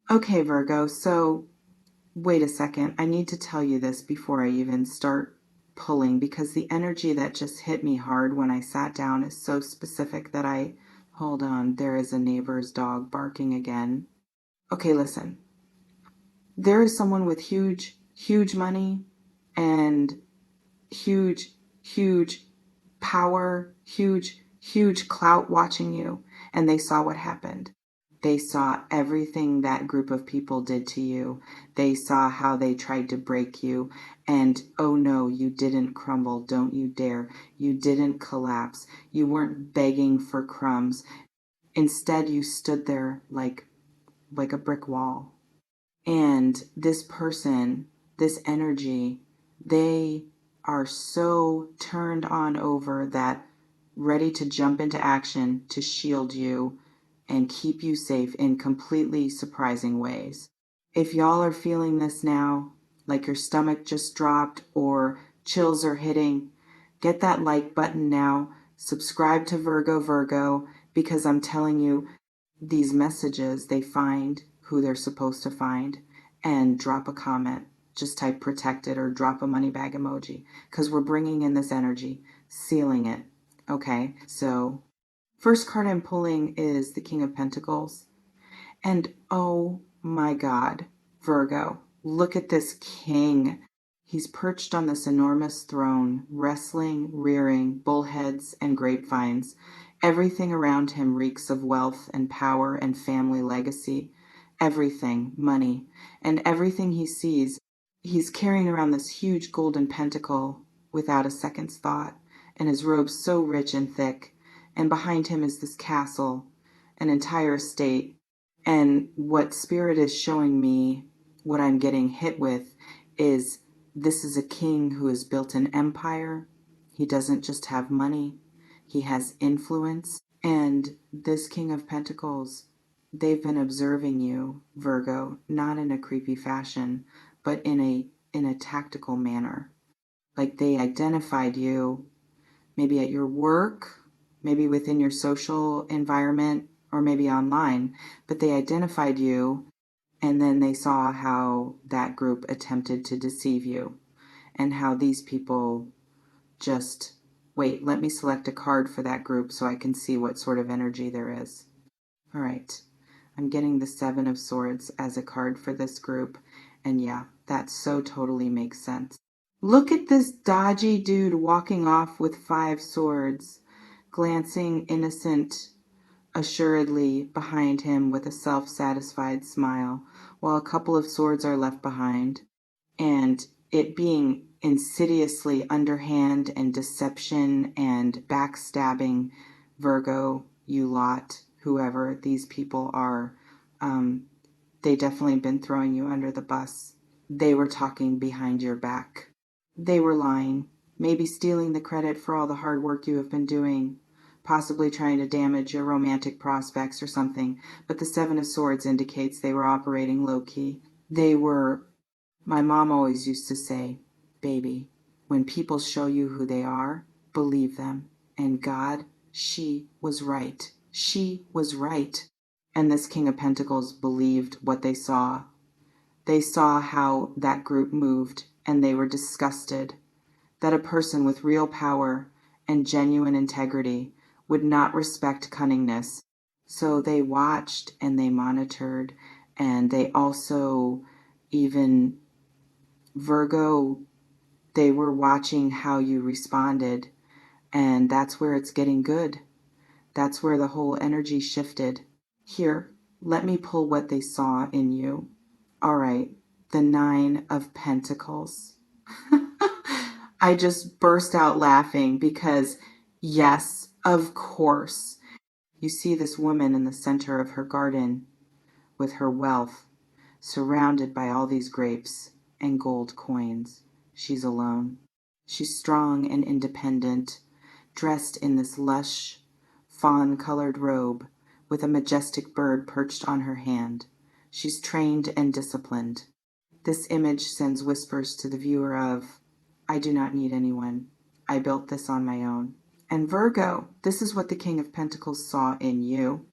Okay, Virgo, so wait a second. I need to tell you this before I even start pulling because the energy that just hit me hard when I sat down is so specific that hold on, there is a neighbor's dog barking again. Okay, listen. There is someone with huge, huge money and huge, huge power, huge, huge clout watching you, and they saw what happened. They saw everything that group of people did to you. They saw how they tried to break you. And oh no, you didn't crumble. Don't you dare. You didn't collapse. You weren't begging for crumbs. Instead, you stood there like a brick wall. And this person, this energy, they are so turned on over that ready to jump into action to shield you and keep you safe in completely surprising ways. If y'all are feeling this now, like your stomach just dropped or chills are hitting, get that like button now. Subscribe to Virgo because I'm telling you, these messages, they find who they're supposed to find and drop a comment. Just type protected or drop a money bag emoji because we're bringing in this energy, sealing it. Okay, so first card I'm pulling is the King of Pentacles. And oh my God, Virgo, look at this king. He's perched on this enormous throne, wrestling, rearing bullheads and grapevines. Everything around him reeks of wealth and power and family legacy. Everything, money, and everything he sees. He's carrying around this huge golden pentacle without a second's thought, and his robe's so rich and thick. And behind him is this castle, an entire estate. And what Spirit is showing me, what I'm getting hit with, is this is a king who has built an empire. He doesn't just have money, he has influence. And this King of Pentacles, they've been observing you, Virgo, not in a creepy fashion, but in a tactical manner. Like they identified you maybe at your work, maybe within your social environment, or maybe online, but they identified you and then they saw how that group attempted to deceive you and how these people just, wait, let me select a card for that group so I can see what sort of energy there is. All right, I'm getting the Seven of Swords as a card for this group, and yeah, that so totally makes sense. Look at this dodgy dude walking off with 5 swords, glancing innocent assuredly behind him with a self-satisfied smile, while a couple of swords are left behind, and it being insidiously underhand and deception and backstabbing. Virgo, you lot, whoever these people are, they definitely been throwing you under the bus. They were talking behind your back. They were lying, maybe stealing the credit for all the hard work you have been doing, possibly trying to damage your romantic prospects or something, but the Seven of Swords indicates they were operating low-key. They were, my mom always used to say, baby, when people show you who they are, believe them. And God, she was right. She was right. And this King of Pentacles believed what they saw. They saw how that group moved, and they were disgusted that a person with real power and genuine integrity would not respect cunningness. So they watched and they monitored, and they also, even Virgo, they were watching how you responded. And that's where it's getting good. That's where the whole energy shifted. Here, let me pull what they saw in you. All right, the Nine of Pentacles. I just burst out laughing because, yes, of course, you see this woman in the center of her garden with her wealth, surrounded by all these grapes and gold coins. She's alone. She's strong and independent, dressed in this lush, fawn-colored robe with a majestic bird perched on her hand. She's trained and disciplined. This image sends whispers to the viewer of, I do not need anyone. I built this on my own. And Virgo, this is what the King of Pentacles saw in you.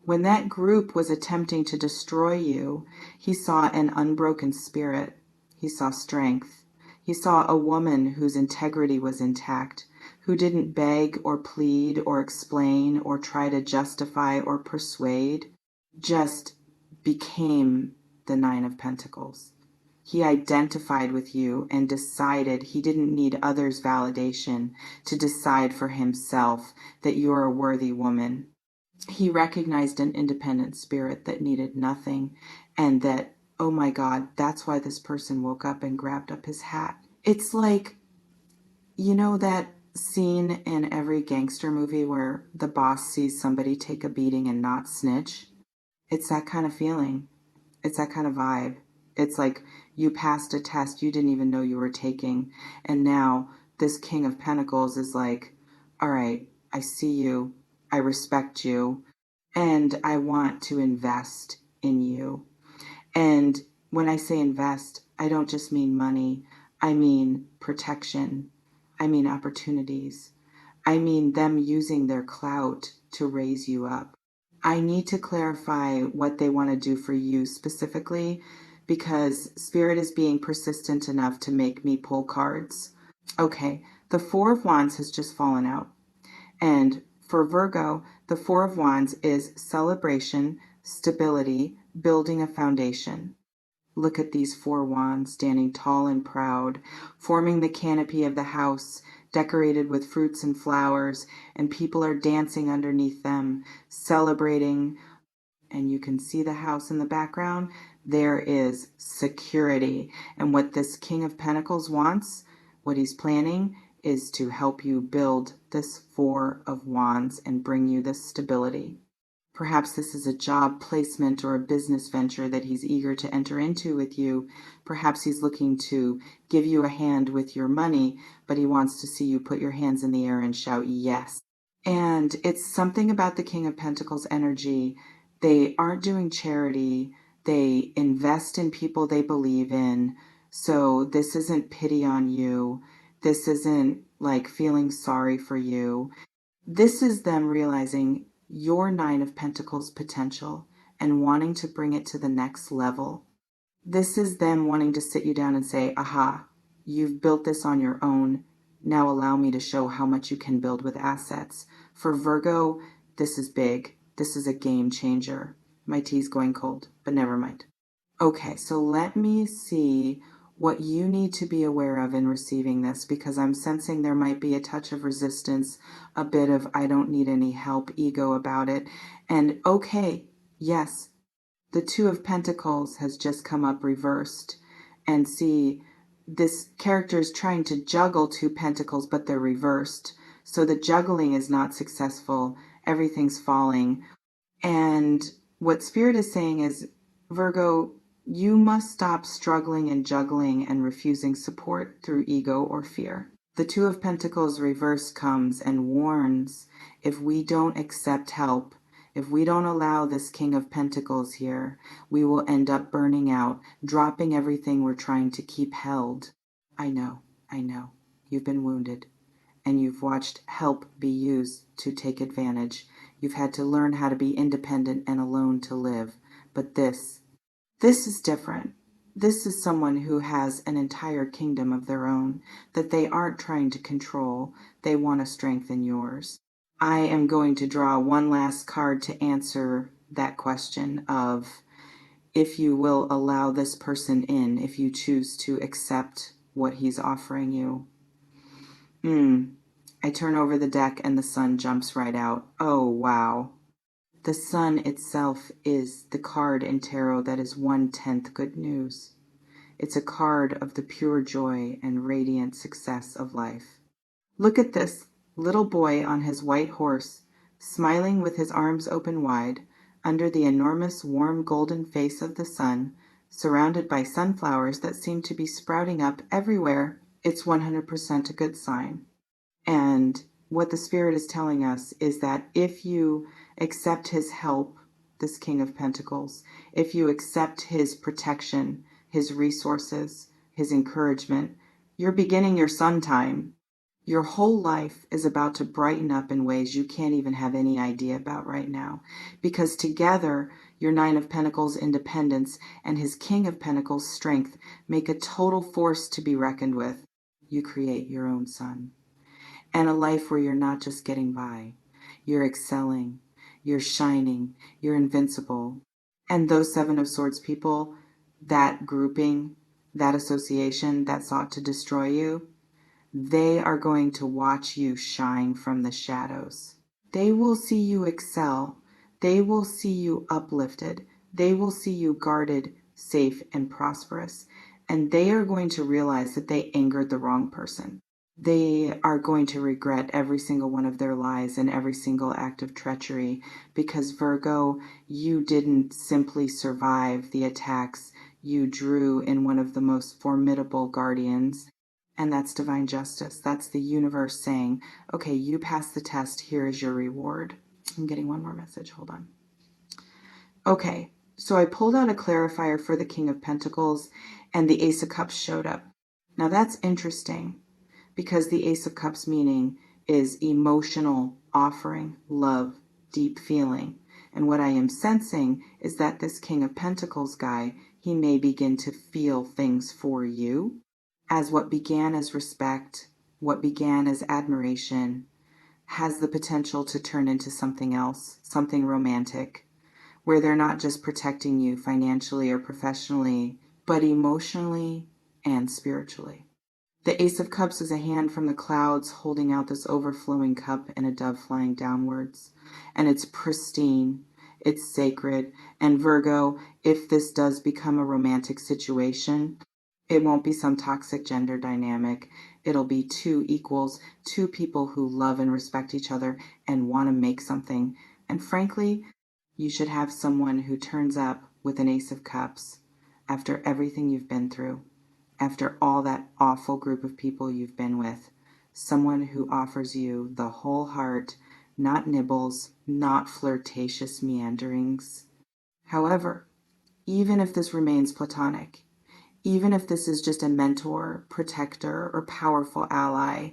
When that group was attempting to destroy you, he saw an unbroken spirit. He saw strength. He saw a woman whose integrity was intact, who didn't beg or plead or explain or try to justify or persuade, just became the Nine of Pentacles. He identified with you and decided he didn't need others' validation to decide for himself that you're a worthy woman. He recognized an independent spirit that needed nothing, and that, oh my God, that's why this person woke up and grabbed up his hat. It's like, you know that scene in every gangster movie where the boss sees somebody take a beating and not snitch? It's that kind of feeling. It's that kind of vibe. It's like you passed a test you didn't even know you were taking, and now this King of Pentacles is like, all right, I see you, I respect you, and I want to invest in you. And when I say invest, I don't just mean money. I mean protection. I mean opportunities. I mean them using their clout to raise you up. I need to clarify what they want to do for you specifically, because Spirit is being persistent enough to make me pull cards. Okay, the Four of Wands has just fallen out. And for Virgo, the Four of Wands is celebration, stability, building a foundation. Look at these four wands standing tall and proud, forming the canopy of the house, decorated with fruits and flowers, and people are dancing underneath them, celebrating. And you can see the house in the background. There is security. And what this King of Pentacles wants, what he's planning, is to help you build this Four of Wands and bring you this stability. Perhaps this is a job placement or a business venture that he's eager to enter into with you. Perhaps he's looking to give you a hand with your money, but he wants to see you put your hands in the air and shout yes. And it's something about the King of Pentacles energy. They aren't doing charity. They invest in people they believe in. So this isn't pity on you. This isn't like feeling sorry for you. This is them realizing your Nine of Pentacles potential and wanting to bring it to the next level. This is them wanting to sit you down and say, aha, you've built this on your own. Now allow me to show how much you can build with assets. For Virgo, this is big. This is a game changer. My tea's going cold, but never mind. Okay, so let me see what you need to be aware of in receiving this, because I'm sensing there might be a touch of resistance, a bit of I don't need any help ego about it. And okay, yes, the Two of Pentacles has just come up reversed. And see, this character is trying to juggle two pentacles, but they're reversed. So the juggling is not successful. Everything's falling. And what Spirit is saying is, Virgo, you must stop struggling and juggling and refusing support through ego or fear. The Two of Pentacles reverse comes and warns, if we don't accept help, if we don't allow this King of Pentacles here, we will end up burning out, dropping everything we're trying to keep held. I know. You've been wounded, and you've watched help be used to take advantage. You've had to learn how to be independent and alone to live. But this is different. This is someone who has an entire kingdom of their own that they aren't trying to control. They want to strengthen yours. I am going to draw one last card to answer that question of if you will allow this person in, if you choose to accept what he's offering you. I turn over the deck and the sun jumps right out. Oh, wow. The sun itself is the card in tarot that is 1/10 good news. It's a card of the pure joy and radiant success of life. Look at this little boy on his white horse, smiling with his arms open wide, under the enormous warm golden face of the sun, surrounded by sunflowers that seem to be sprouting up everywhere. It's 100% a good sign. And what the Spirit is telling us is that if you accept his help, this King of Pentacles, if you accept his protection, his resources, his encouragement, you're beginning your sun time. Your whole life is about to brighten up in ways you can't even have any idea about right now. Because together, your Nine of Pentacles independence and his King of Pentacles strength make a total force to be reckoned with. You create your own sun. And a life where you're not just getting by. You're excelling. You're shining. You're invincible. And those Seven of Swords people, that grouping, that association that sought to destroy you, they are going to watch you shine from the shadows. They will see you excel. They will see you uplifted. They will see you guarded, safe, and prosperous. And they are going to realize that they angered the wrong person. They are going to regret every single one of their lies and every single act of treachery because, Virgo, you didn't simply survive the attacks. You drew in one of the most formidable guardians. And that's divine justice. That's the universe saying, okay, you passed the test. Here is your reward. I'm getting one more message. Hold on. Okay, so I pulled out a clarifier for the King of Pentacles, and the Ace of Cups showed up. Now that's interesting because the Ace of Cups meaning is emotional offering, love, deep feeling. And what I am sensing is that this King of Pentacles guy, he may begin to feel things for you, as what began as respect, what began as admiration, has the potential to turn into something else, something romantic, where they're not just protecting you financially or professionally, but emotionally and spiritually. The Ace of Cups is a hand from the clouds holding out this overflowing cup and a dove flying downwards. And it's pristine, it's sacred. And Virgo, if this does become a romantic situation, it won't be some toxic gender dynamic. It'll be two equals, two people who love and respect each other and want to make something. And frankly, you should have someone who turns up with an Ace of Cups after everything you've been through, after all that awful group of people you've been with. Someone who offers you the whole heart, not nibbles, not flirtatious meanderings. However, even if this remains platonic, even if this is just a mentor, protector, or powerful ally,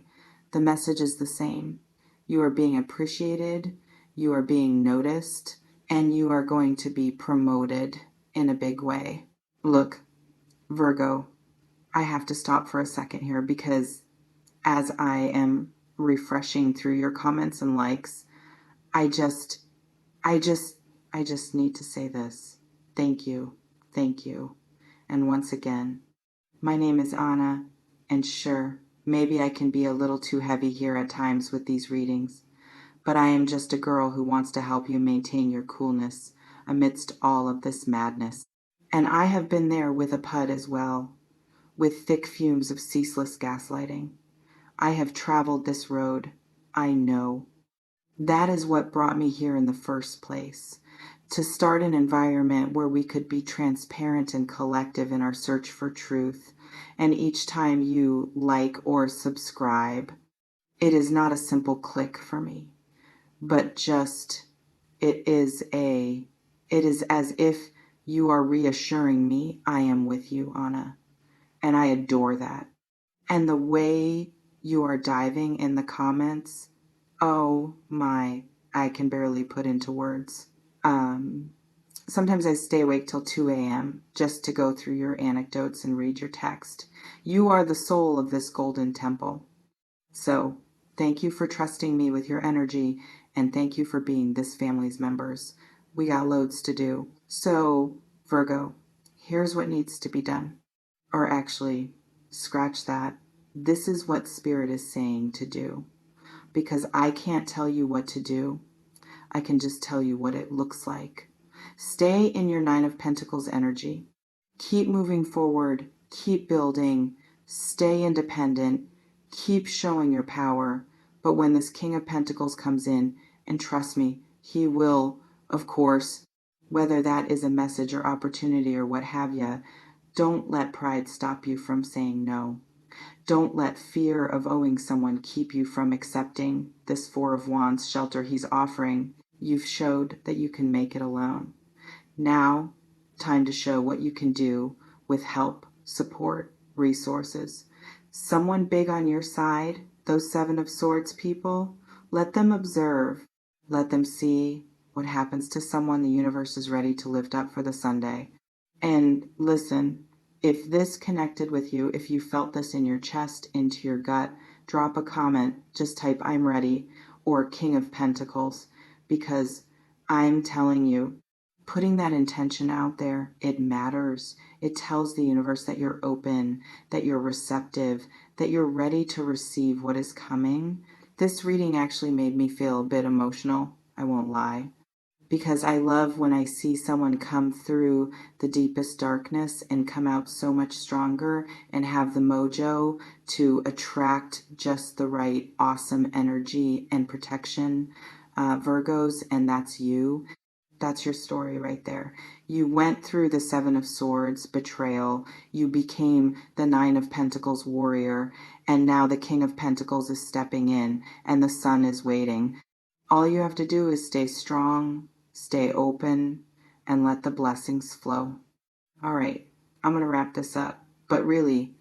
the message is the same. You are being appreciated, you are being noticed, and you are going to be promoted in a big way. Look, Virgo, I have to stop for a second here because as I am refreshing through your comments and likes, I just need to say this. Thank you. Thank you. And once again, my name is Anna, and sure, maybe I can be a little too heavy here at times with these readings, but I am just a girl who wants to help you maintain your coolness amidst all of this madness. And I have been there with a PUD as well, with thick fumes of ceaseless gaslighting. I have traveled this road. I know. That is what brought me here in the first place, to start an environment where we could be transparent and collective in our search for truth. And each time you like or subscribe, it is not a simple click for me, but just it is as if you are reassuring me I am with you, Anna. And I adore that. And the way you are diving in the comments, oh my, I can barely put into words. Sometimes I stay awake till 2 a.m. just to go through your anecdotes and read your text. You are the soul of this golden temple. So thank you for trusting me with your energy, and thank you for being this family's members. We got loads to do. So, Virgo, here's what needs to be done. Or actually, scratch that. This is what Spirit is saying to do. Because I can't tell you what to do. I can just tell you what it looks like. Stay in your Nine of Pentacles energy. Keep moving forward. Keep building. Stay independent. Keep showing your power. But when this King of Pentacles comes in, and trust me, he will, of course, whether that is a message or opportunity or what have you, don't let pride stop you from saying no. Don't let fear of owing someone keep you from accepting this Four of Wands shelter he's offering. You've showed that you can make it alone. Now, time to show what you can do with help, support, resources. Someone big on your side those Seven of Swords people, let them observe, let them see what happens to someone the universe is ready to lift up for the Sunday. And listen, if this connected with you, if you felt this in your chest, into your gut, drop a comment. Just type "I'm ready" or "King of Pentacles," because I'm telling you, putting that intention out there, it matters. It tells the universe that you're open, that you're receptive, that you're ready to receive what is coming. This reading actually made me feel a bit emotional, I won't lie, because I love when I see someone come through the deepest darkness and come out so much stronger and have the mojo to attract just the right awesome energy and protection. Virgos, and that's you. That's your story right there. You went through the Seven of Swords, betrayal. You became the Nine of Pentacles warrior. And now the King of Pentacles is stepping in and the Sun is waiting. All you have to do is stay strong, stay open, and let the blessings flow. All right, I'm going to wrap this up. But really,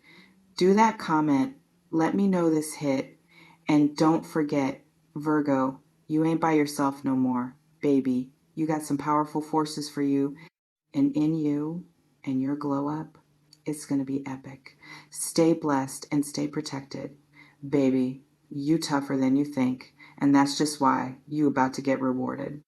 do that comment. Let me know this hit. And don't forget, Virgo, you ain't by yourself no more. Baby, you got some powerful forces for you. And in you and your glow up, it's going to be epic. Stay blessed and stay protected. Baby, you tougher than you think. And that's just why you about to get rewarded.